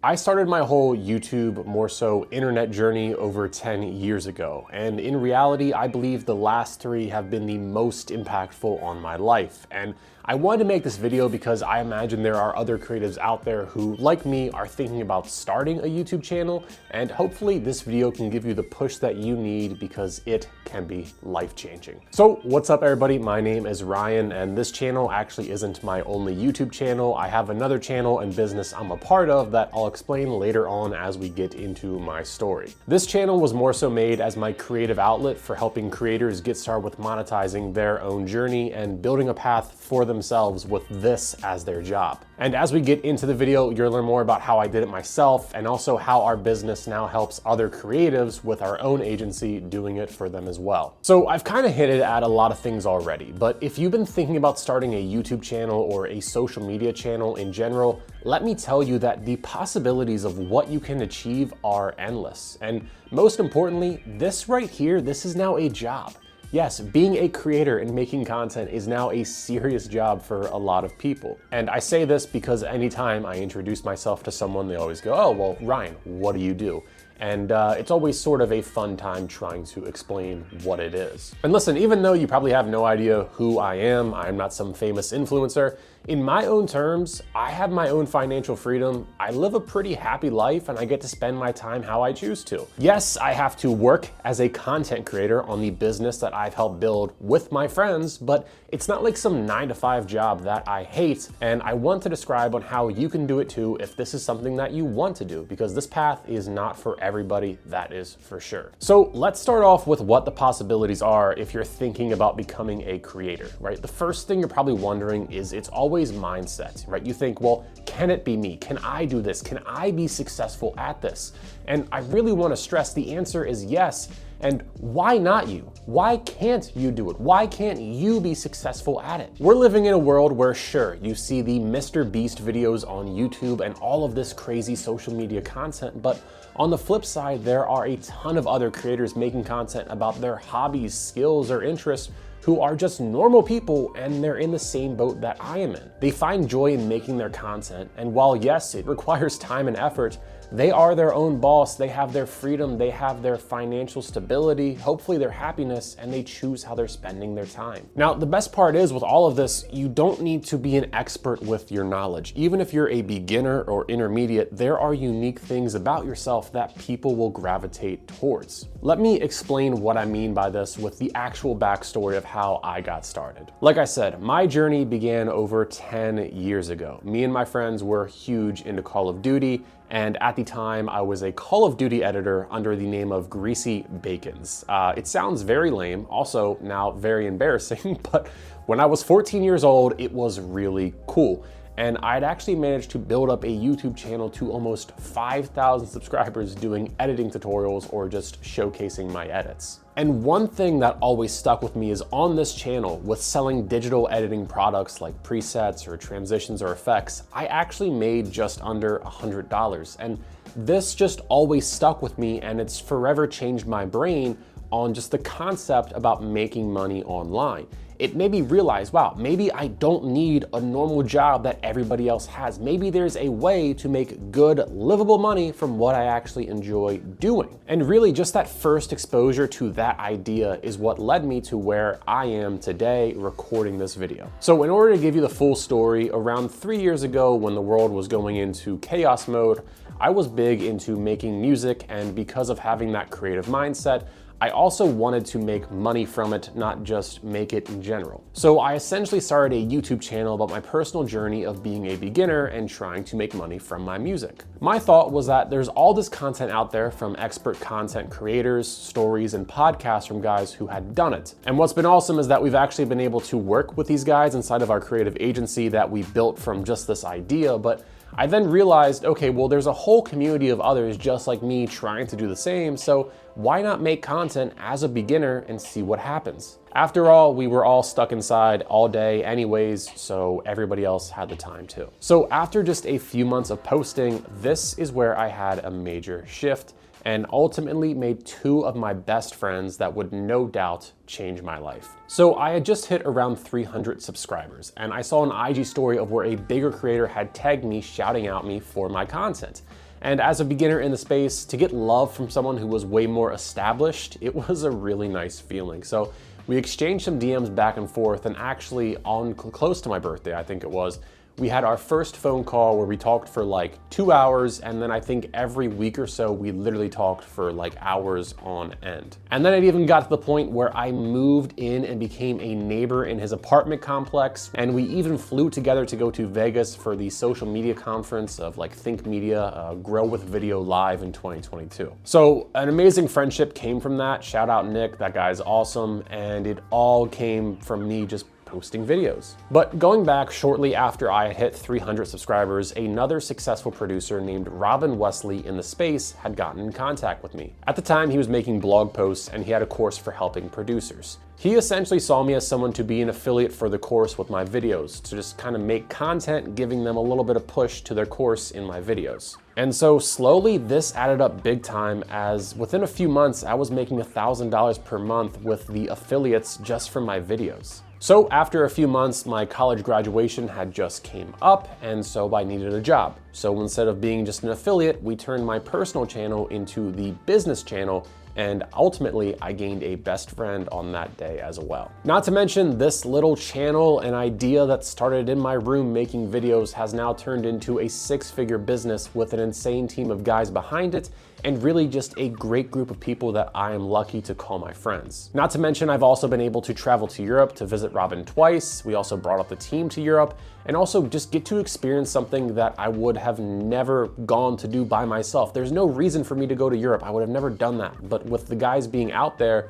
I started my whole YouTube, more so internet journey over 10 years ago, and in reality, I believe the last 3 have been the most impactful on my life. And I wanted to make this video because I imagine there are other creatives out there who, like me, are thinking about starting a YouTube channel, and hopefully this video can give you the push that you need because it can be life-changing. So what's up everybody, my name is Ryan, and this channel actually isn't my only YouTube channel. I have another channel and business I'm a part of that I'll explain later on as we get into my story. This channel was more so made as my creative outlet for helping creators get started with monetizing their own journey and building a path for themselves with this as their job. And as we get into the video, you'll learn more about how I did it myself and also how our business now helps other creatives with our own agency doing it for them as well. So I've kind of hinted at a lot of things already, but if you've been thinking about starting a YouTube channel or a social media channel in general, let me tell you that the possibilities of what you can achieve are endless. And most importantly, this right here, this is now a job. Yes, being a creator and making content is now a serious job for a lot of people. And I say this because anytime I introduce myself to someone, they always go, "Oh, well, Ryan, what do you do?" And it's always sort of a fun time trying to explain what it is. And listen, even though you probably have no idea who I am not some famous influencer, in my own terms, I have my own financial freedom, I live a pretty happy life, and I get to spend my time how I choose to. Yes, I have to work as a content creator on the business that I've helped build with my friends, but it's not like some 9-to-5 job that I hate, and I want to describe on how you can do it too if this is something that you want to do, because this path is not for everybody, that is for sure. So let's start off with what the possibilities are if you're thinking about becoming a creator, right? The first thing you're probably wondering is it's always mindset, right? You think, well, can it be me? Can I do this? Can I be successful at this? And I really want to stress the answer is yes. And why not you? Why can't you do it? Why can't you be successful at it? We're living in a world where sure, you see the Mr. Beast videos on YouTube and all of this crazy social media content, but on the flip side, there are a ton of other creators making content about their hobbies, skills, or interests who are just normal people and they're in the same boat that I am in. They find joy in making their content, and while yes, it requires time and effort, they are their own boss, they have their freedom, they have their financial stability, hopefully their happiness, and they choose how they're spending their time. Now, the best part is with all of this, you don't need to be an expert with your knowledge. Even if you're a beginner or intermediate, there are unique things about yourself that people will gravitate towards. Let me explain what I mean by this with the actual backstory of how I got started. Like I said, my journey began over 10 years ago. Me and my friends were huge into Call of Duty, and at the time, I was a Call of Duty editor under the name of Greasy Bacons. It sounds very lame, also now very embarrassing, but when I was 14 years old, it was really cool. And I'd actually managed to build up a YouTube channel to almost 5,000 subscribers doing editing tutorials or just showcasing my edits. And one thing that always stuck with me is on this channel, with selling digital editing products like presets or transitions or effects, I actually made just under $100. And this just always stuck with me, and it's forever changed my brain on just the concept about making money online. It made me realize, wow, maybe I don't need a normal job that everybody else has. Maybe there's a way to make good, livable money from what I actually enjoy doing. And really just that first exposure to that idea is what led me to where I am today recording this video. So in order to give you the full story, around 3 years ago when the world was going into chaos mode, I was big into making music, and because of having that creative mindset, I also wanted to make money from it, not just make it in general. So I essentially started a YouTube channel about my personal journey of being a beginner and trying to make money from my music. My thought was that there's all this content out there from expert content creators, stories, and podcasts from guys who had done it. And what's been awesome is that we've actually been able to work with these guys inside of our creative agency that we built from just this idea, but I then realized, okay, well, there's a whole community of others just like me trying to do the same, so why not make content as a beginner and see what happens? After all, we were all stuck inside all day anyways, so everybody else had the time too. So after just a few months of posting, this is where I had a major shift and ultimately made 2 of my best friends that would no doubt change my life. So I had just hit around 300 subscribers, and I saw an IG story of where a bigger creator had tagged me shouting out me for my content. And as a beginner in the space, to get love from someone who was way more established, it was a really nice feeling. So we exchanged some DMs back and forth, and actually on close to my birthday, I think it was, we had our first phone call where we talked for like 2 hours, and then I think every week or so we literally talked for like hours on end. And then it even got to the point where I moved in and became a neighbor in his apartment complex, and we even flew together to go to Vegas for the social media conference of like Think Media, Grow with Video Live in 2022. So an amazing friendship came from that. Shout out Nick, that guy's awesome, and it all came from me just posting videos. But going back shortly after I had hit 300 subscribers, another successful producer named Robin Wesley in the space had gotten in contact with me. At the time, he was making blog posts and he had a course for helping producers. He essentially saw me as someone to be an affiliate for the course with my videos, to just kind of make content, giving them a little bit of push to their course in my videos. And so slowly this added up big time, as within a few months, I was making $1,000 per month with the affiliates just from my videos. So after a few months, my college graduation had just came up, and so I needed a job. So instead of being just an affiliate, we turned my personal channel into the business channel, and ultimately I gained a best friend on that day as well. Not to mention, this little channel, an idea that started in my room making videos, has now turned into a 6-figure business with an insane team of guys behind it, and really just a great group of people that I am lucky to call my friends. Not to mention, I've also been able to travel to Europe to visit Robin twice. We also brought up the team to Europe, and also just get to experience something that I would have never gone to do by myself. There's no reason for me to go to Europe. I would have never done that. But with the guys being out there,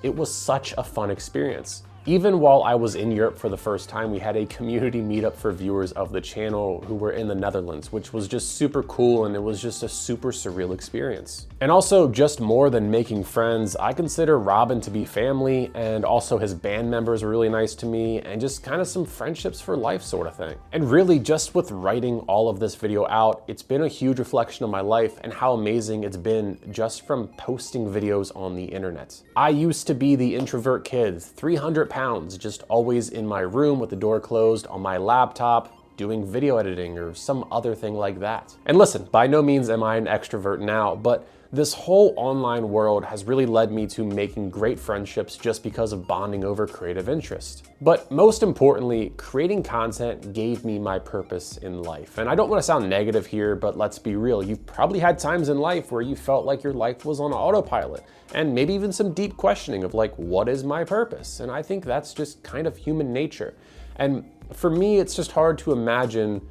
it was such a fun experience. Even while I was in Europe for the first time, we had a community meetup for viewers of the channel who were in the Netherlands, which was just super cool, and it was just a super surreal experience. And also, just more than making friends, I consider Robin to be family, and also his band members were really nice to me, and just kind of some friendships for life sort of thing. And really, just with writing all of this video out, it's been a huge reflection of my life and how amazing it's been just from posting videos on the internet. I used to be the introvert kid, 300 pounds, just always in my room with the door closed on my laptop, doing video editing or some other thing like that. And listen, by no means am I an extrovert now, but this whole online world has really led me to making great friendships just because of bonding over creative interest. But most importantly, creating content gave me my purpose in life. And I don't want to sound negative here, but let's be real. You've probably had times in life where you felt like your life was on autopilot, and maybe even some deep questioning of like, what is my purpose? And I think that's just kind of human nature. And for me, it's just hard to imagine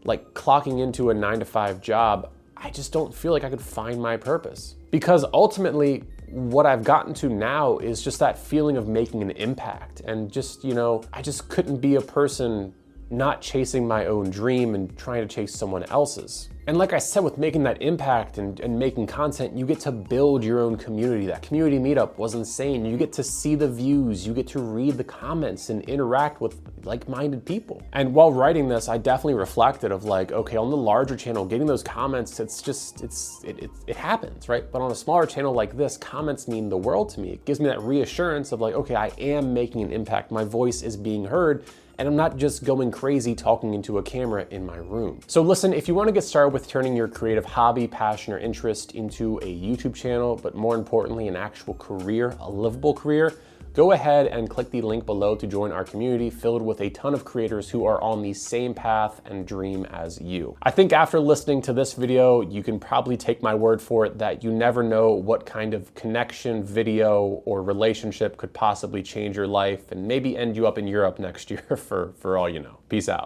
like clocking into a 9-to-5 job. I just don't feel like I could find my purpose. Because ultimately, what I've gotten to now is just that feeling of making an impact. And just, I just couldn't be a person not chasing my own dream and trying to chase someone else's. And like I said, with making that impact and making content, you get to build your own community. That community meetup was insane. You get to see the views, you get to read the comments and interact with like-minded people. And while writing this, I definitely reflected of like, okay, on the larger channel, getting those comments, it happens, right? But on a smaller channel like this, comments mean the world to me. It gives me that reassurance of like, okay, I am making an impact. My voice is being heard, and I'm not just going crazy talking into a camera in my room. So listen, if you want to get started with turning your creative hobby, passion, or interest into a YouTube channel, but more importantly, an actual career, a livable career, go ahead and click the link below to join our community filled with a ton of creators who are on the same path and dream as you. I think after listening to this video, you can probably take my word for it that you never know what kind of connection, video, or relationship could possibly change your life and maybe end you up in Europe next year for all you know. Peace out.